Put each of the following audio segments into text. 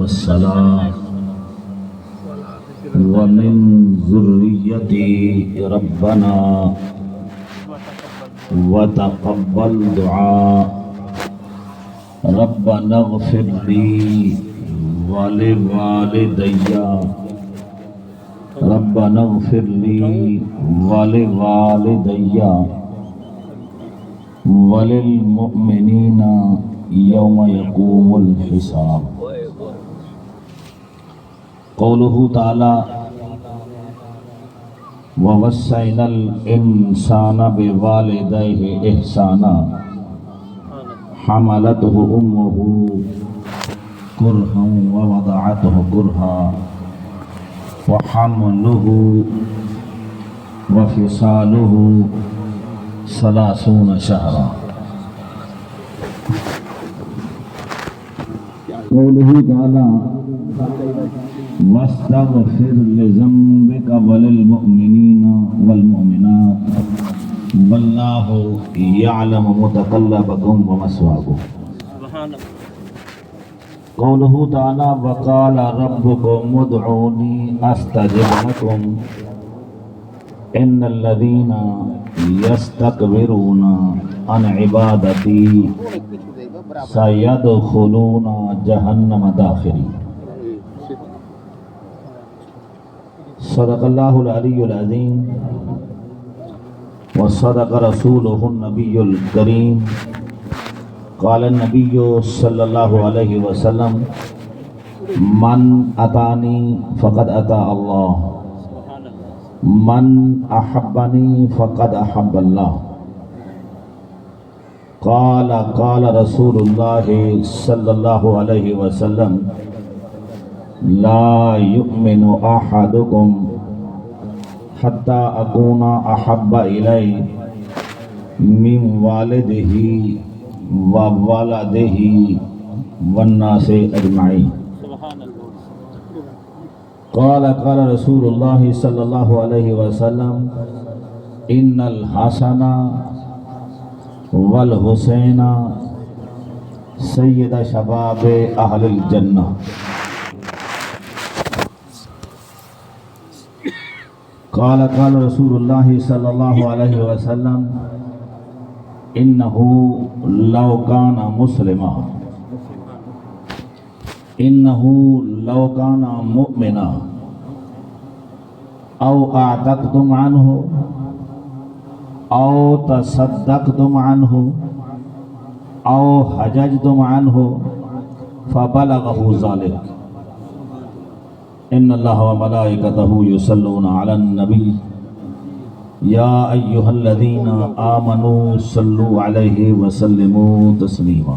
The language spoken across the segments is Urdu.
والصلاة ومن ذريتي ربنا وتقبل دعاء ربنا اغفر لي ولوالدي ربنا اغفر لي ولوالدي وللمؤمنين يوم يقوم الحساب. قوله تعالى ووصينا الإنسان بوالديه إحسانا حملته أمه كرها ووضعته كرها وحمله وفصاله 30 شهرا. قوله تعالى واستغفر لذنبك وللمؤمنين والمؤمنات والله يعلم متقلبكم ومثواكم. قوله تعالى وقال ربكم ادعوني استجب لكم ان الذين يستكبرون عن عبادتي سيدخلون جهنم داخرين. صدق الله العلي العظيم وصدق رسوله النبي الكريم. قال النبي صلى الله عليه وسلم من أطاعني فقد أطاع الله من أحبني فقد أحب الله. قال رسول الله صلى الله عليه وسلم لا يؤمن أحدكم حتى أكون أحب إليه من والده وولده والناس أجمعين. قال رسول الله صلى الله عليه وسلم إن الحسن والحسین سید شباب اہل الجنہ. قال رسول اللہ صلی اللہ علیہ وسلم انہ لو کان مسلما انہ لو کان مؤمنا او اعتقتم عنہ او تصدقتم عنہ او حججتم عنہ فبلغه ذلك ان اللہ وملائکتہ یصلون علی النبی یا ایہا الذین آمنوا صلوا علیہ وسلموا تسلیما.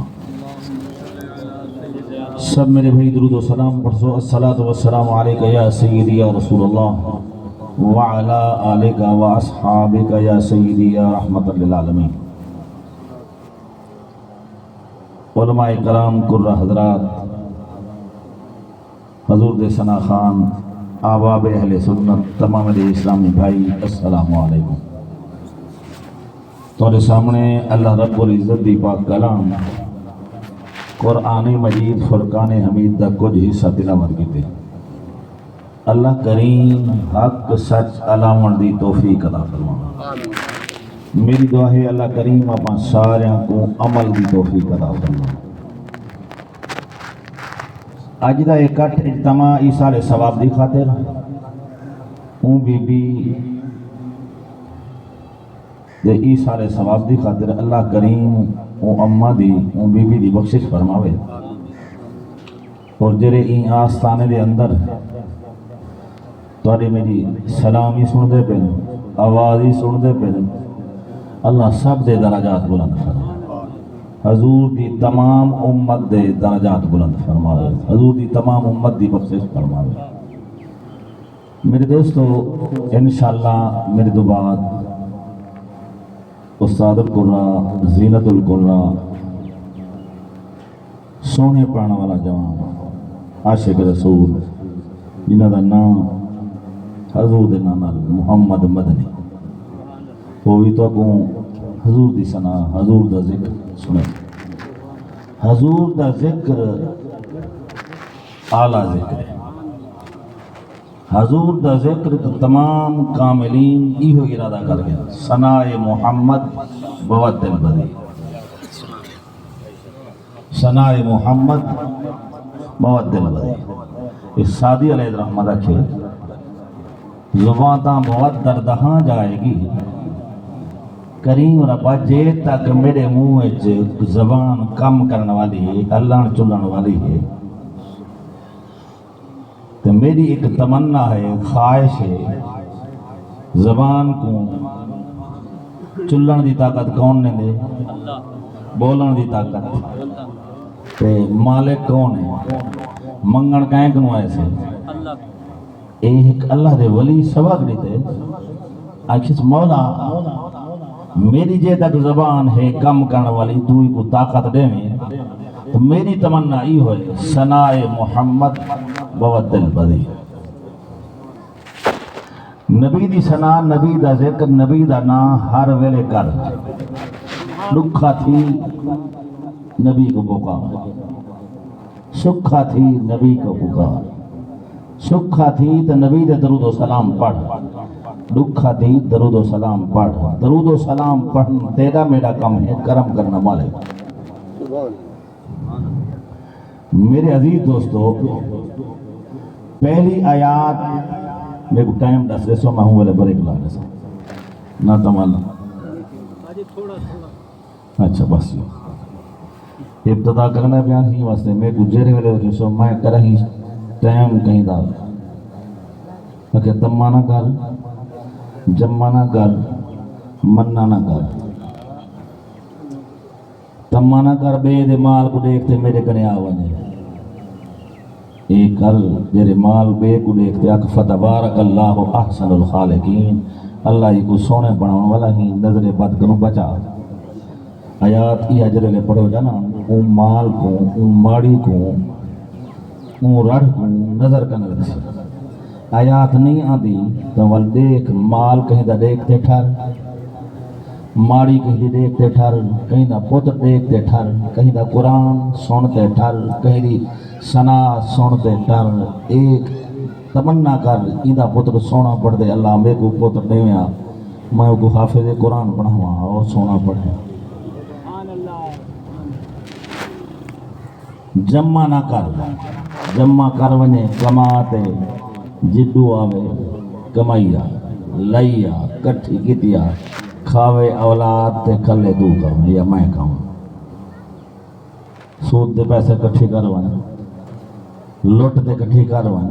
سب میرے بھائی درود و سلام پڑھو. الصلاۃ والسلام علیک یا سیدی یا رسول اللہ وعلا آلک و اصحابک یا سیدی یا رحمت للعالمین. علماء کرام قرہ حضرات حضور دے ثنا خان آباب اہل سنت تمام دے اسلامی بھائی السلام علیکم. تمہارے سامنے اللہ رب العزت دی پاک کلام قرآن مجید فرقان حمید دا کچھ حصہ تلاوت کیتے. اللہ کریم حق سچ علامت دی توفیق عطا فرما. میری دعا ہے اللہ کریم اپنا سارے کو عمل دی توفیق عطا فرما. اج دا اکٹھ اجتماع ایثار ثواب دی خاطر اون بی بی دے ایثار ثواب دی خاطر اللہ کریم اون اماں دی اون بی بی دی بخشش فرماوے. اور جڑے این آستانے دے اندر تواڈی میری سلامی سن دے پے آواز ہی سن دے پے اللہ سب دے درجات بلند فرمائے. حضور دی تمام امت دے درجات بلند فرمائے. حضور دی تمام امت دی بخشش فرمائے. میرے دوستو انشاءاللہ میرے دو بعد استاد القرآ زینت القرآ سونے پڑھنے والا جوان عاشق رسول جنہ دا نام حضور دے نام محمد مدنی وہ بھی تو اگوں حضور دی ثنا حضور دا ذکر سنے. حضور دا ذکر اعلیٰ ذکر ہے حضور دا ذکر تمام کاملین ایہو ارادہ کر گیا ثناء محمد بود دل بدی ثناء محمد بود دل بدی اس سادی علیہ الرحمہ رکھے زبان تاں بہت دردہاں جائے گی کریم ربا جے تک میرے منہ زبان کم کرنے والی ہے ہلن چلن والی ہے تو میری ایک تمنا ہے خواہش ہے زبان کو چلن دی طاقت کون نے دے بولن دی طاقت تے مالک کون ہے منگن کہیں کنو ایسے ایک اللہ دے ولی سبق دیتے آخیس مولا میری جے تک زبان ہے کم کرنے والی تو ہی کو طاقت دے میں تو میری تمنا ای ہوئے ثناء محمد بود دل بدی نبی دی ثنا نبی دا ذکر نبی دا نا ہر ویلے کر لکھا تھی نبی کو پکار سکھا تھی نبی کو پکار سکھا تھی تو نبی دے درود و سلام پڑھ دکھا تھی درود و سلام پڑھ درود و سلام پڑھنا تیرا میرا کم ہے کرم کرنا مالک میرے عزیز دوستو پہلی آیات میرے کو ٹائم دس رسو میں ہوں والے بریک لا رسا نہ تمالا اچھا بس یہ ابتدا کرنا بیان ہی واسطے میں کو جیرے والے رسو میں کر ہی ٹائم کہیں دا کہ تمہ نہ کر جمع نہ کر مننا نہ کر تمہ نہ کر بے دے مال کو دیکھتے میرے کنے آوانے ایک کر جیرے مال بے کو دیکھتے اک فتبارک اللہ احسن الخالقین اللہ ہی کو سونے بناؤں والا ہی نظر بد کنو بچا آیات یہ جرے لے پڑھو جانا اون مال کو اون ماڑی کو اون رڑ کو نظر کرنے رکھے آیات نہیں آدھی تو ول دیکھ مال کہیں دا دیکھتے ٹھر ماڑی کہیں دیکھتے ٹھر کہیں دا پتر دیکھتے ٹھر کہیں دا قرآن سنتے ٹھر کہیں دی ثنا سنتے ٹھر ایک تمنا کر ایدہ پتر سونا پڑھ دے اللہ میں کو پتر دے میں کو حافظ قرآن پڑھوا اور سونا پڑھے جمع نہ کر ونے کماتے جدو آوے کمائیا لائیا کٹھی کتیا کھاوے اولاد تے کھلے دو کروں یا میں کھاؤں سود دے پیسے کٹھی کروان لوٹ دے کٹھی کروان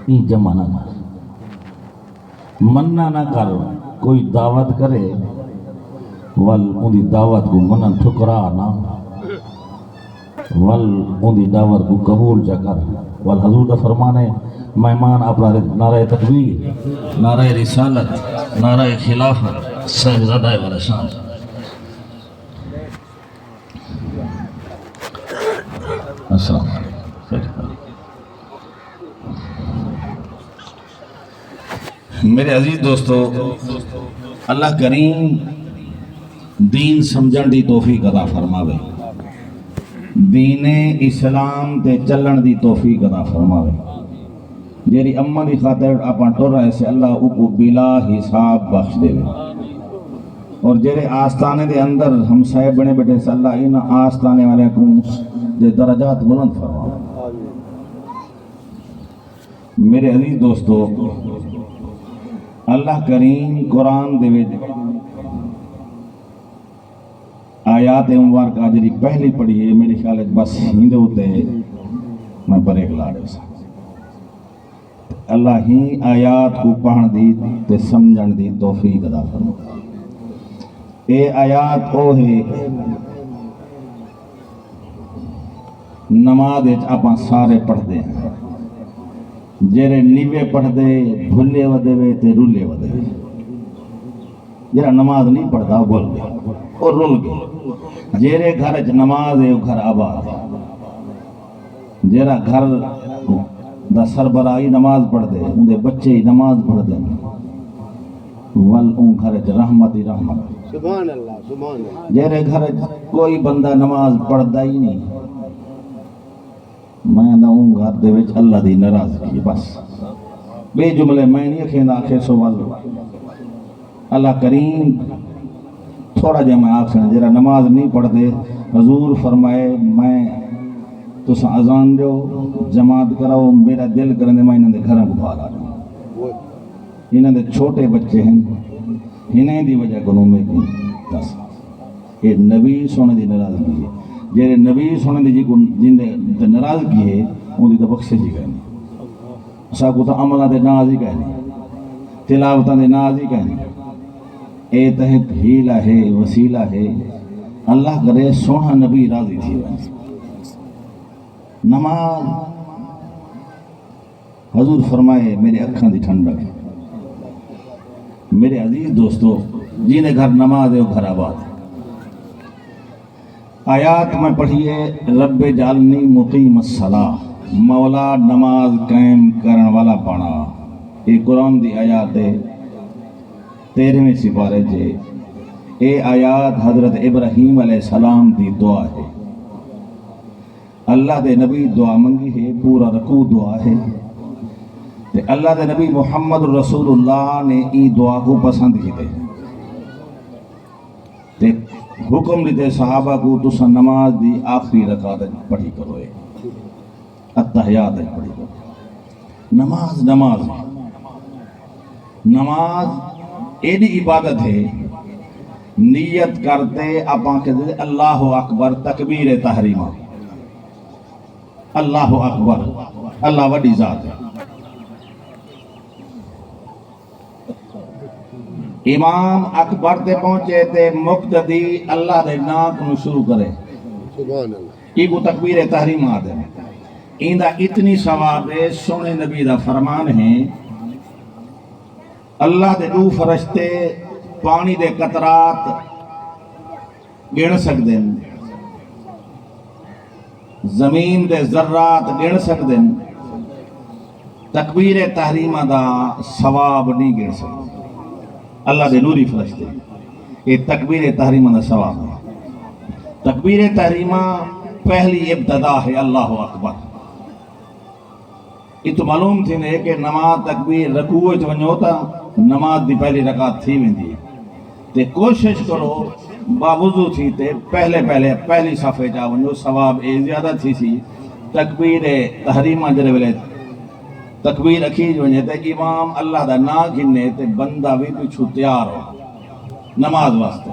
ای جمع نہ کر مننا نہ کر کوئی دعوت کرے ول اندی دعوت کو منن ٹھکرا نہ ول اندی دعوت کو قبول جا کر ول حضور دا فرمانے مہمان اپنا نعرہ تکبیر نعرہ رسالت نعرہ خلافت صاحبزادہ والا شان السلام علیکم میرے عزیز دوستو اللہ کریم دین سمجھن دی توفیق عطا فرماوے دین اسلام تے چلن دی توفیق عطا فرماوے جیری امہ دی خاطر اپنا ٹور رہے سے اللہ کو بلا حساب بخش دے اور جیرے آستانے دے اندر ہم سائے بنے بیٹھے سے اللہ ان آستانے والے کو دے درجات بلند فرما میرے عزیز دوستو اللہ کریم قرآن دے آیات مبارکہ جی پہلی پڑھی ہے میرے خیال ہے بس ہندے ہوتے میں بریک لاڑے سا اللہ ہی آیات کو پڑھن دی تے سمجھن دی توفیق عطا فرما اے آیات او ہے نماز اپاں سارے پڑھ دے جیرے نیوے پڑھ دے بھلے ودے وے تے رولے ودے وے جیرا نماز نہیں پڑھتا وہ بول گئے اور رول گئے جیرے گھر نماز ہے وہ گھر آباد ہے جیرا گھر دا سربراہی نماز پڑھ دے ان دے بچے ہی نماز پڑھ دے ول ان گھر رحمت ہی رحمت سبحان اللہ جیرے گھر کوئی بندہ نماز پڑھدا ہی نہیں میں داؤں گھر دے وچ اللہ دی ناراضگی بس بے جملے میں نہیں کھیندا آکھے سوال اللہ کریم تھوڑا جا میں آکھنا جرا نماز نہیں پڑھ دے حضور فرمائے میں تساں اذان دیو جماعت کراؤ میرا دل کرنے میں انہاں دے گھراں کو باہر آ جاؤں انہاں دے چھوٹے بچے ہیں انہیں دی وجہ کو میں دس یہ نبی سونے دی ناراضگی ہے جیرے نبی سونے دی جی کو جن دے ناراضگی ہے ان دی تو بخشش ہی کہنی ساکو تو عملہ دے ناز ہی کہنی تلاوتہ دے ناز ہی کہنی اے تحت ہیلہ ہے وسیلہ ہے اللہ کرے سونا نبی راضی تھی بہن نماز حضور فرمائے میرے اکھاں دی ٹھنڈک ہے میرے عزیز دوستو جنہیں گھر نماز ہے وہ گھر آباد ہے آیات میں پڑھیے رب جعلنی مقیم الصلاۃ مولا نماز قائم کرن والا پانا یہ قرآن دی آیات ہے 13ویں سپارے جے اے آیات حضرت ابراہیم علیہ السلام دی دعا ہے اللہ دے نبی دعا منگی ہے پورا رکوع دعا ہے تے اللہ دے نبی محمد رسول اللہ نے ای دعا کو پسند کی دے تے حکم دیتے صحابہ کو تسا نماز دی آخری رکعت پڑھی کرو اتحیات پڑھی کرو نماز نماز نماز ایڈی عبادت ہے نیت کرتے اپاں کے دے اللہ اکبر تکبیر تحریمہ اللہ اکبر اللہ وڈی ذات ہے امام اکبر تے پہنچے تے مقتدی اللہ دے نام کو شروع کرے یہ کو تکبیر تحریم آدھے ایندہ اتنی ثواب ہے سونے نبی دا فرمان ہے اللہ دے دو فرشتے پانی دے قطرات گن سکتے ہیں زمین دے ذرات گن سکتے ہیں تکبیر تحریمہ دا ثواب نہیں گن سکتے اللہ دے نوری فرشتے یہ تکبیر تحریمہ دا ثواب ہے تکبیر تحریمہ پہلی ابتدا ہے اللہ اکبر یہ تو معلوم تھی نے کہ نماز تکبیر رکوع جو ونجوتا نماز دی پہلی رکعت تھی ویندی تے کوشش کرو باوضو تھی تے پہلی صفحے جا ونجو ثواب اے زیادہ تھی سی تکبیر تحریمہ جرے ویلے تکبیر اکھیج ونجے تے امام اللہ دا نا گھنے تے بندہ بھی پیچھو تیار ہو نماز واسطے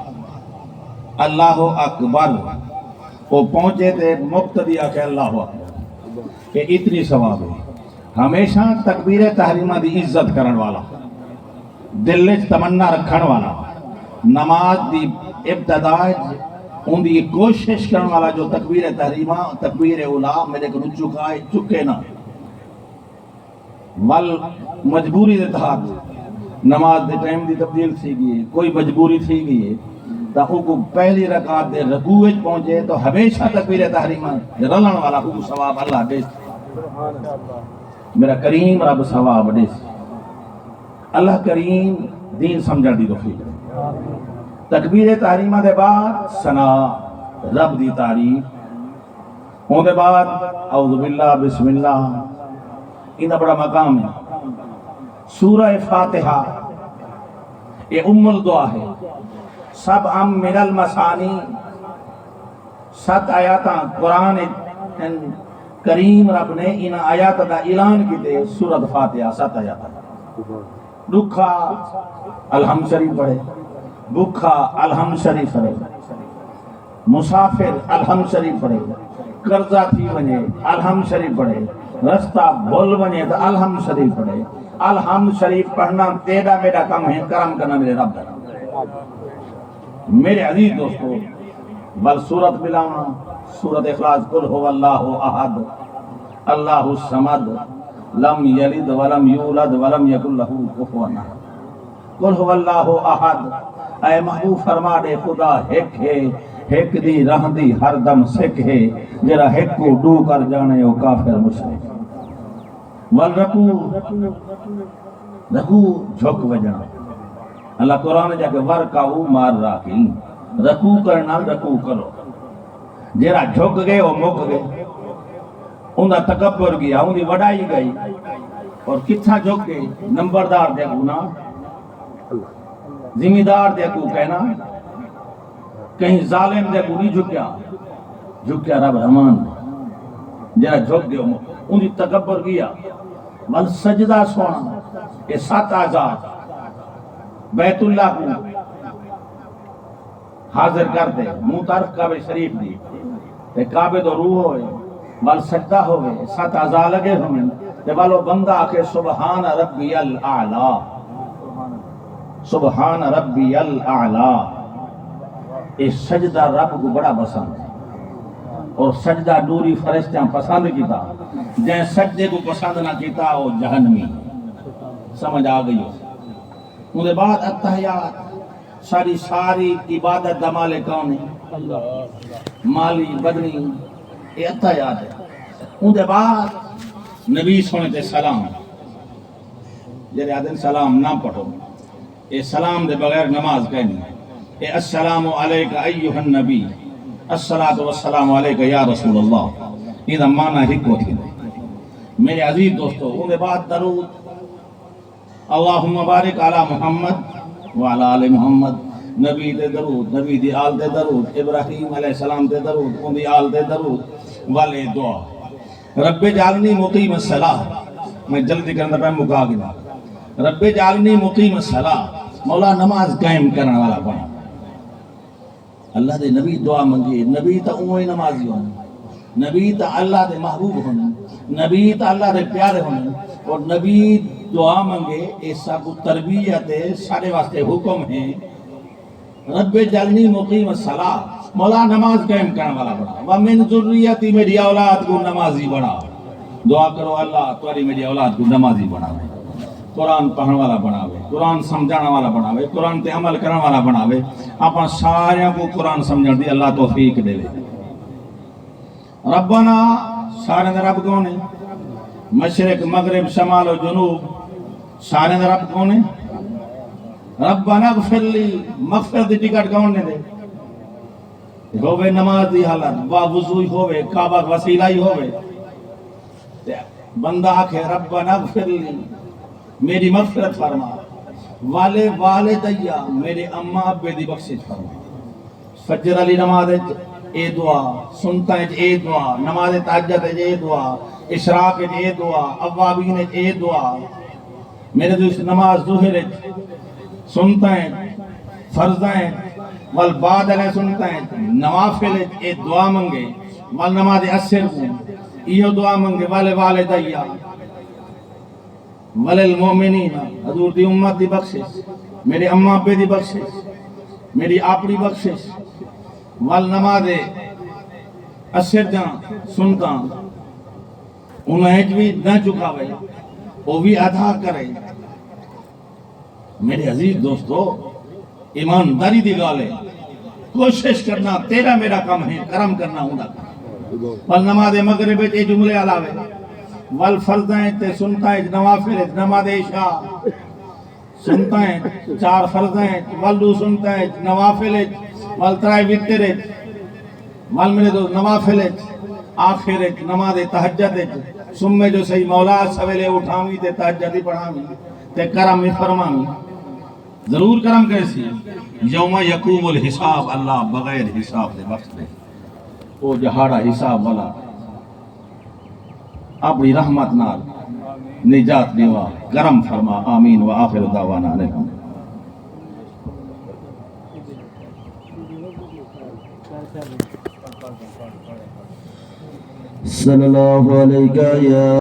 اللہ اکبر وہ پہنچے تے مقتدی آکے اللہ اکبر کہ اتنی ثواب ہے ہمیشہ تکبیر تحریمہ دی عزت کرن والا دل وچ تمنا رکھن والا نماز دی ابتدا ان دی کوشش کرن والا جو تکبیر تحریمہ تکبیر اولا میرے کو چکے نہ ول مجبوری دے تحت نماز دے ٹائم دی تبدیل تھی گئی کوئی مجبوری تھی گئی تا کو پہلی رکعت دے رکوع وچ پہنچے تو ہمیشہ تکبیر تحریمہ رلن والا کو ثواب اللہ دے میرا کریم رب ثواب دے اللہ کریم دین سمجھا دی توفیق تکبیر تحریمہ دے بعد ثنا رب دی تعریف اون دے بعد اعوذ باللہ بسم اللہ انہا بڑا مقام ہے سورہ فاتحہ یہ ام الدعا ہے سبع من المثانی 7 آیاتاں قرآن کریم رب نے ان آیات دا اعلان کی دے سورۃ فاتحہ 7 آیات دکھا الحمد شریف پڑھے بکھا الحمد شریف پڑھے مسافر الحمد شریف پڑھے قرضہ تھی ونجے الحمد شریف پڑھے رستہ بھول ونجے تو الحمد شریف پڑھے الحمد شریف پڑھنا تیرا میرا کام ہے کرم کرنا میرے رب دا میرے عزیز دوستو بل سورت ملاؤنا سورت اخلاص قل هو اللہ احد اللہ الصمد لم یلد ولم یولد ولم یکن لہ کفوا احد قل هو اللہ احد اے محبوب فرما دے خدا ایک ہے ایک دی رہ دی ہر دم سکھ ہے جرا ایک کو ڈو کر جانے وہ کافر مشرک والرکوع رکوع جھک وجنا اللہ قرآن جا کے ورکعوا مع الراکعین رکوع کرنا رکوع کرو جرا جھک گئے وہ مک گئے انہا تکبر گیا انہی وڈائی گئی اور کتھا جھک کے نمبردار دے گنا ذمہ دار دے کو کہنا کہیں ظالم دے کو نہیں جھکیا رب رحمان جرا جھک دیو انہی تکبر گیا بل سجدہ سونا یہ 7 آزاد بیت اللہ کو حاضر کر دے منہ طرف کعبہ شریف دی تے کعبے تو روح ہوئے بل سجدہ ہوئے 7 آزاد لگے ہوئے تے بالو بندہ آکے سبحان ربی الاعلی سبحان ربی الاعلی یہ سجدہ رب کو بڑا پسند ہے اور سجدہ دوری فرشتیاں پسند کیتا جن سجدے کو پسند نہ کیتا وہ جہنمی سمجھ آ گئی ان کے بعد اتحیات ساری عبادت دمال کون ہے مالی بدنی یہ اتحیات ہے ان کے بعد نبی سونے تے سلام جرے آدن سلام نہ پڑھو یہ سلام دے بغیر نماز کہنی اے السلام علیکہ ایوہ النبی الصلاة والسلام علیکہ یا رسول اللہ یہ معنی ہکو تھی میرے عزیز دوستو ان کے بعد درود اللہم بارک علی محمد وعلی آل محمد نبی دے درود نبی دی آل دے درود ابراہیم علیہ السلام دے درود ان دی آل دے درود والے دعا رب جعلنی مقیم الصلاة میں جلدی کرنا پہ مکا گیا رب جعلنی مقیم الصلاة مولا نماز قائم کرنے والا بنا اللہ دے نبی دعا منگے نبی تا اوہی نمازی ہونے نبی تا اللہ دے محبوب ہونے نبی تا اللہ دے پیارے ہونے اور نبی دعا منگے ایسا کو تربیت سارے واسطے حکم ہے رب جعلنی مقیم الصلاة مولا نماز قائم کرنے والا بنا ومن ذریتی میری اولاد کو نمازی بنا دعا کرو اللہ توری میری اولاد کو نمازی بنا قرآن پڑھنے والا بناوے قرآن سمجھانا والا بناوے قرآن تے عمل کرنے والا بناوے اپنا سارے کو قرآن سمجھن دی اللہ توفیق دے لے ربنا سارے دے رب کون ہے مشرق مغرب شمال و جنوب سارے دے رب کون ہے ربنا اغفر لی مغفرت دی ٹکٹ کون نے دے ہوئے نماز دی حالت با وضوئی ہوئے کعبہ وسیلہ ہی ہوئے بندہ آکھے ربنا اغفر لی میری مغفرت فرما والے والدیا میرے اماں ابے دی بخشش فرما فجر علی نماز اے دعا سنتا ہے اے دعا نماز تہجد اے دعا اشراق اے دعا اوابین اے دعا میرے دوست نماز ظہر سنتا ہے فرض ہیں والبعد علیہ سنتا ہے نوافل اے دعا منگے وال نماز عصر یہ دعا منگے والے والدیا وللمؤمنین حضور دی امت دی بخشش میرے اماں ابے دی بخشش میری اپنی بخشش والنماز عصر جان سنتا انہیں بھی نہ چکاوے وہ بھی ادا کرے میرے عزیز دوستو ایمانداری دی گالے کوشش کرنا تیرا میرا کم ہے کرم کرنا ہوں والنماز مغرب اے جملے علاوے والفرضیں تے سنتا ہے نوافل نماز عشاء سنتا ہے 4 فرضیں والدو سنتا ہے نوافل والترائی وطر والمرے دو نوافل آخر نماز تہجد سمے جو صحیح مولا سویلے اٹھاوی تے تہجدی پڑھاوی تے کرم فرماوی ضرور کرم کیسی یوم یقوم الحساب اللہ بغیر حساب دے بخش دے وہ جہاڑا حساب والا اپنی رحمت نال نجات دیوا کرم فرما آمین و آخر دعوانا علیکم صلی اللہ علیہ